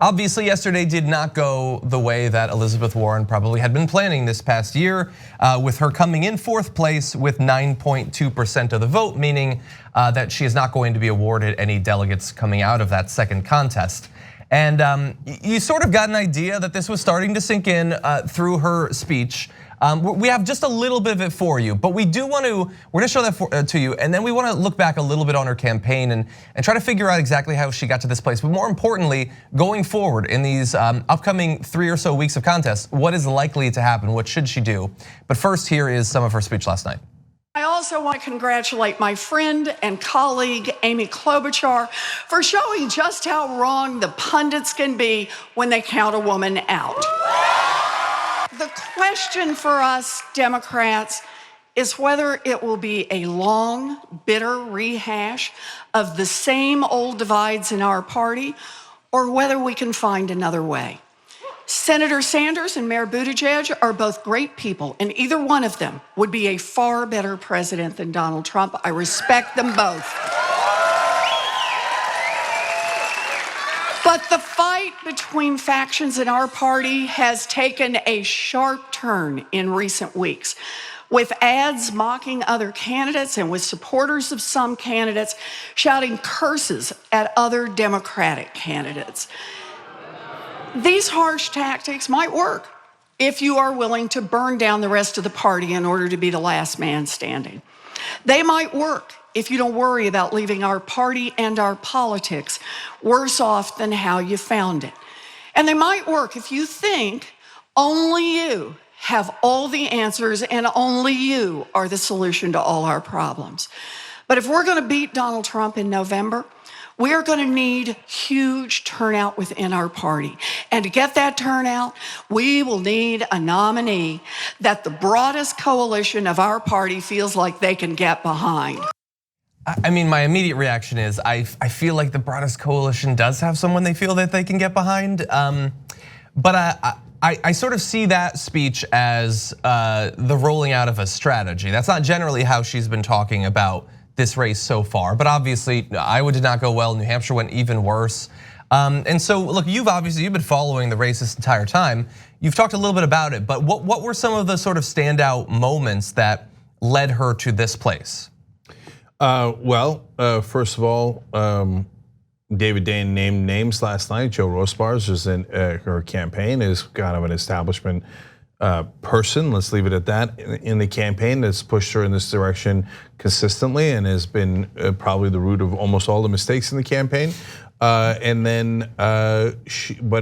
Obviously, yesterday did not go the way that Elizabeth Warren probably had been planning this past year, with her coming in fourth place with 9.2% of the vote, meaning that she is not going to be awarded any delegates coming out of that second contest. And you sort of got an idea that this was starting to sink in through her speech. We have just a little bit of it for you, but we're gonna show that to you, and then we wanna look back a little bit on her campaign and try to figure out exactly how she got to this place. But more importantly, going forward in these upcoming 3 or so weeks of contests, what is likely to happen? What should she do? But first, here is some of her speech last night. I also want to congratulate my friend and colleague, Amy Klobuchar, for showing just how wrong the pundits can be when they count a woman out. The question for us Democrats is whether it will be a long, bitter rehash of the same old divides in our party, or whether we can find another way. Senator Sanders and Mayor Buttigieg are both great people, and either one of them would be a far better president than Donald Trump. I respect them both. But the fight between factions in our party has taken a sharp turn in recent weeks, with ads mocking other candidates and with supporters of some candidates shouting curses at other Democratic candidates. These harsh tactics might work if you are willing to burn down the rest of the party in order to be the last man standing. They might work if you don't worry about leaving our party and our politics worse off than how you found it. And they might work if you think only you have all the answers and only you are the solution to all our problems. But if we're going to beat Donald Trump in November, we are going to need huge turnout within our party. And to get that turnout, we will need a nominee that the broadest coalition of our party feels like they can get behind. I mean, my immediate reaction is I feel like the broadest coalition does have someone they feel that they can get behind. But I sort of see that speech as the rolling out of a strategy. That's not generally how she's been talking about this race so far, but obviously Iowa did not go well. New Hampshire went even worse. And so look, you've been following the race this entire time. You've talked a little bit about it, but what were some of the sort of standout moments that led her to this place? First of all, David Dane named names last night. Joe Rosbars is in her campaign, is kind of an establishment person, let's leave it at that, in the campaign that's pushed her in this direction consistently and has been probably the root of almost all the mistakes in the campaign. But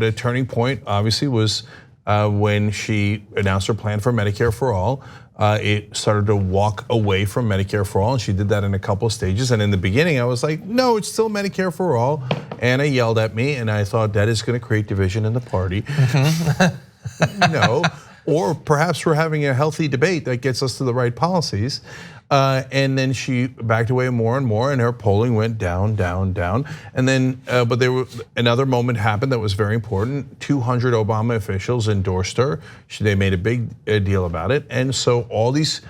a turning point obviously was when she announced her plan for Medicare for All. It started to walk away from Medicare for All, and she did that in a couple of stages. And in the beginning, I was like, no, it's still Medicare for All. Anna yelled at me, and I thought that is going to create division in the party. No. Or perhaps we're having a healthy debate that gets us to the right policies. And then she backed away more and more, and her polling went down, down, down. And then, but another moment happened that was very important. 200 Obama officials endorsed her. They made a big deal about it. And so all these,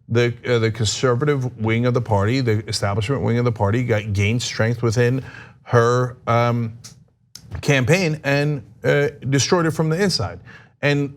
the conservative wing of the party, the establishment wing of the party, gained strength within her campaign and destroyed it from the inside. And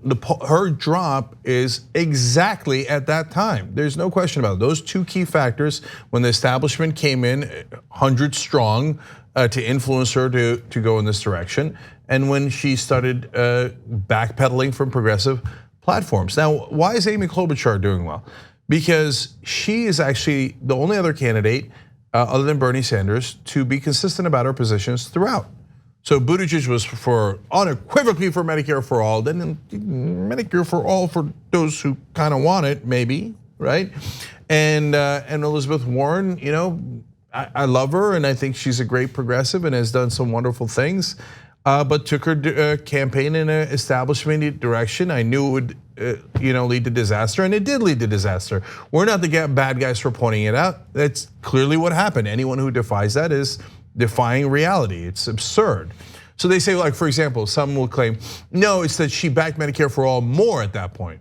her drop is exactly at that time. There's no question about it. Those two key factors, when the establishment came in 100 strong to influence her to go in this direction, and when she started backpedaling from progressive platforms. Now, why is Amy Klobuchar doing well? Because she is actually the only other candidate other than Bernie Sanders to be consistent about her positions throughout. So Buttigieg was unequivocally for Medicare for All, then Medicare for All for those who kind of want it, maybe, right? And Elizabeth Warren, I love her and I think she's a great progressive and has done some wonderful things, but took her campaign in an establishment direction. I knew it would lead to disaster, and it did lead to disaster. We're not the bad guys for pointing it out. That's clearly what happened. Anyone who defies that is defying reality. It's absurd. So they say, like, for example, some will claim, no, it's that she backed Medicare for All more at that point.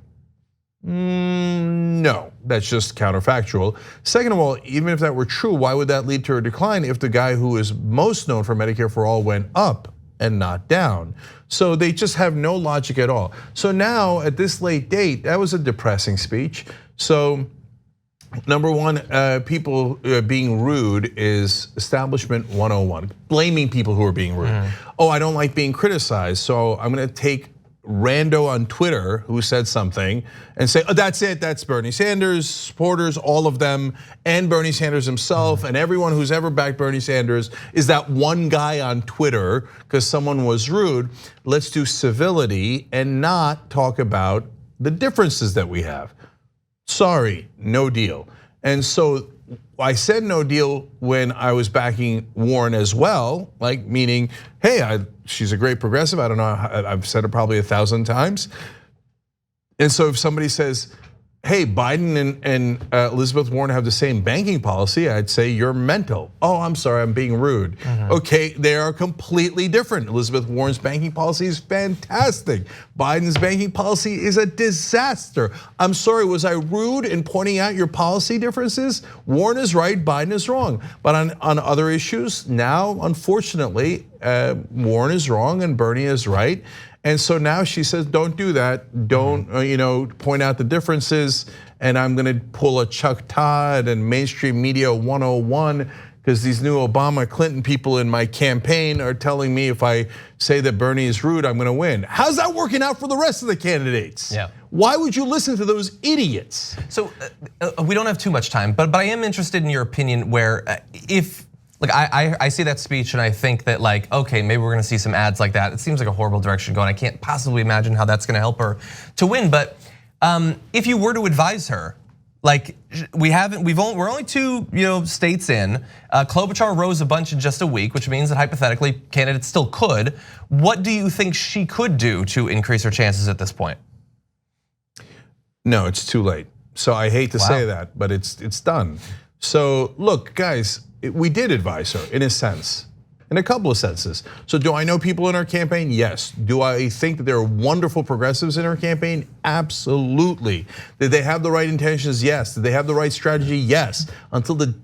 No, that's just counterfactual. Second of all, even if that were true, why would that lead to a decline if the guy who is most known for Medicare for All went up? and not down. So they just have no logic at all. So now at this late date, that was a depressing speech. So number one, people being rude is establishment 101. Blaming people who are being rude. Oh, I don't like being criticized, so I'm gonna take rando on Twitter who said something and say, oh, that's it, that's Bernie Sanders, supporters, all of them, and Bernie Sanders himself, and everyone who's ever backed Bernie Sanders is that one guy on Twitter because someone was rude. Let's do civility and not talk about the differences that we have. Sorry, no deal. And so I said no deal when I was backing Warren as well, like meaning, hey, she's a great progressive. I don't know, I've said it probably 1,000 times. And so if somebody says, hey, Biden and Elizabeth Warren have the same banking policy, I'd say you're mental. Oh, I'm sorry, I'm being rude. Okay, they are completely different. Elizabeth Warren's banking policy is fantastic. Biden's banking policy is a disaster. I'm sorry, was I rude in pointing out your policy differences? Warren is right, Biden is wrong. But on other issues, now, unfortunately, Warren is wrong and Bernie is right. And so now she says, don't do that. Don't point out the differences. And I'm gonna pull a Chuck Todd and mainstream media 101 because these new Obama Clinton people in my campaign are telling me if I say that Bernie is rude, I'm gonna win. How's that working out for the rest of the candidates? Yeah. Why would you listen to those idiots? So we don't have too much time, but I am interested in your opinion where if, like I see that speech and I think that like, okay, maybe we're gonna see some ads like that. It seems like a horrible direction going. I can't possibly imagine how that's gonna help her to win. But if you were to advise her, like we're only 2 states in. Klobuchar rose a bunch in just a week, which means that hypothetically candidates still could. What do you think she could do to increase her chances at this point? No, it's too late. So I hate to say that, but it's done. So look, guys, we did advise her in a sense, in a couple of senses. So do I know people in our campaign? Yes. Do I think that there are wonderful progressives in our campaign? Absolutely. Did they have the right intentions? Yes. Did they have the right strategy? Yes. Until the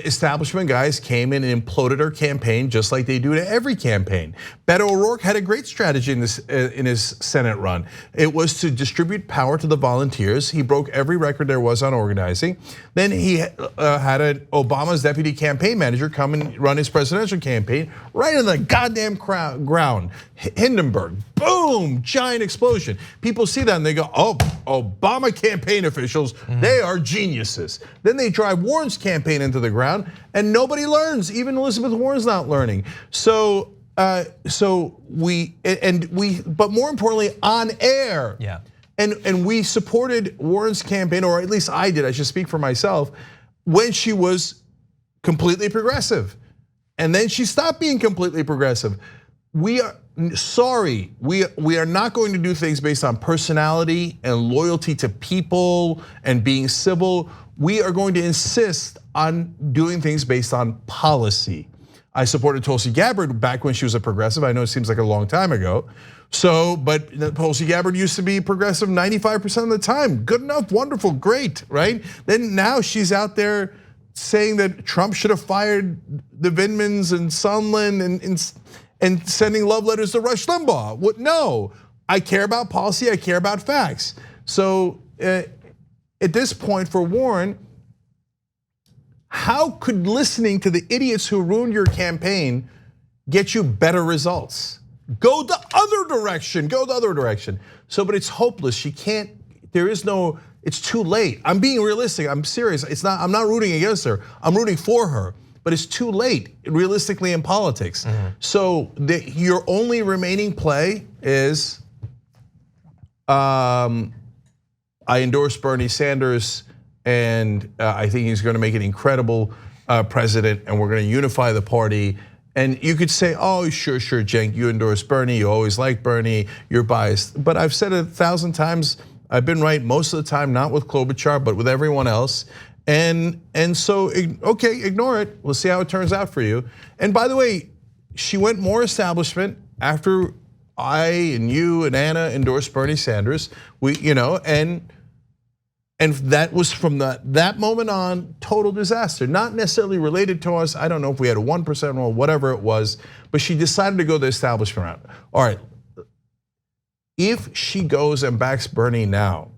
establishment guys came in and imploded our campaign just like they do to every campaign. Beto O'Rourke had a great strategy in his Senate run. It was to distribute power to the volunteers. He broke every record there was on organizing. Then he had Obama's deputy campaign manager come and run his presidential campaign right in the goddamn ground. Hindenburg, boom, giant explosion. People see that and they go, oh, Obama campaign officials, they are geniuses. Then they drive Warren's campaign into the ground and nobody learns, even Elizabeth Warren's not learning. So we, but more importantly, on air. Yeah. And we supported Warren's campaign, or at least I did, I should speak for myself, when she was completely progressive. And then she stopped being completely progressive. We are sorry, we are not going to do things based on personality and loyalty to people and being civil. We are going to insist on doing things based on policy. I supported Tulsi Gabbard back when she was a progressive. I know it seems like a long time ago. So, but Tulsi Gabbard used to be progressive 95% of the time. Good enough, wonderful, great, right? Then now she's out there saying that Trump should have fired the Vindmans and Sondland and sending love letters to Rush Limbaugh. What? No, I care about policy, I care about facts. So at this point for Warren, how could listening to the idiots who ruined your campaign get you better results? Go the other direction, go the other direction. So, but it's hopeless, she can't, there is no, it's too late. I'm being realistic, I'm serious. I'm not rooting against her, I'm rooting for her. But it's too late, realistically, in politics. So your only remaining play is, I endorse Bernie Sanders, and I think he's going to make an incredible president, and we're going to unify the party. And you could say, oh, sure, Cenk, you endorse Bernie, you always like Bernie, you're biased. But I've said it 1,000 times, I've been right most of the time, not with Klobuchar, but with everyone else. And so, okay, ignore it. We'll see how it turns out for you. And by the way, she went more establishment after I and you and Anna endorsed Bernie Sanders. And And that was from that moment on, total disaster. Not necessarily related to us. I don't know if we had a 1% rule, whatever it was, but she decided to go the establishment route. All right, if she goes and backs Bernie now,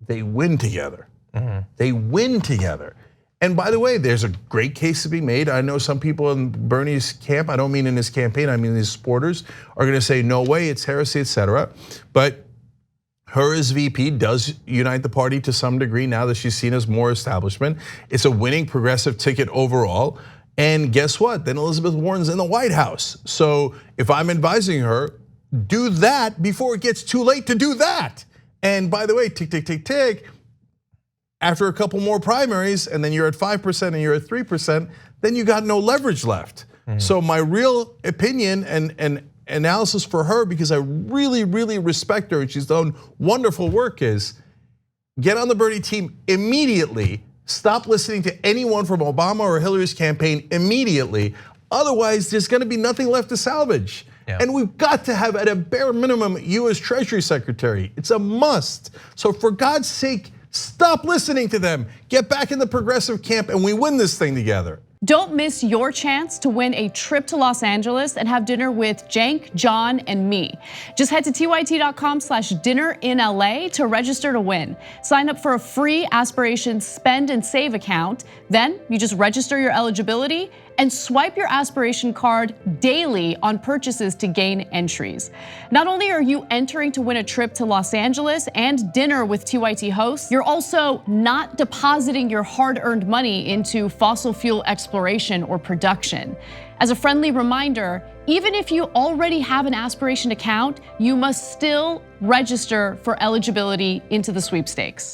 they win together. They win together. And by the way, there's a great case to be made. I know some people in Bernie's camp, I don't mean in his campaign, I mean his supporters, are gonna say, no way, it's heresy, etc. But her as VP does unite the party to some degree now that she's seen as more establishment. It's a winning progressive ticket overall. And guess what? Then Elizabeth Warren's in the White House. So if I'm advising her, do that before it gets too late to do that. And by the way, tick, tick, tick, tick, after a couple more primaries and then you're at 5% and you're at 3%, then you got no leverage left. So my real opinion and analysis for her, because I really, really respect her and she's done wonderful work, is get on the Bernie team immediately. Stop listening to anyone from Obama or Hillary's campaign immediately. Otherwise, there's gonna be nothing left to salvage. Yeah. And we've got to have, at a bare minimum, you as Treasury Secretary. It's a must. So for God's sake, stop listening to them. Get back in the progressive camp and we win this thing together. Don't miss your chance to win a trip to Los Angeles and have dinner with Cenk, John, and me. Just head to tyt.com/dinnerinla to register to win. Sign up for a free Aspiration Spend and Save account. Then you just register your eligibility and swipe your Aspiration card daily on purchases to gain entries. Not only are you entering to win a trip to Los Angeles and dinner with TYT hosts, you're also not depositing your hard-earned money into fossil fuel exploration or production. As a friendly reminder, even if you already have an Aspiration account, you must still register for eligibility into the sweepstakes.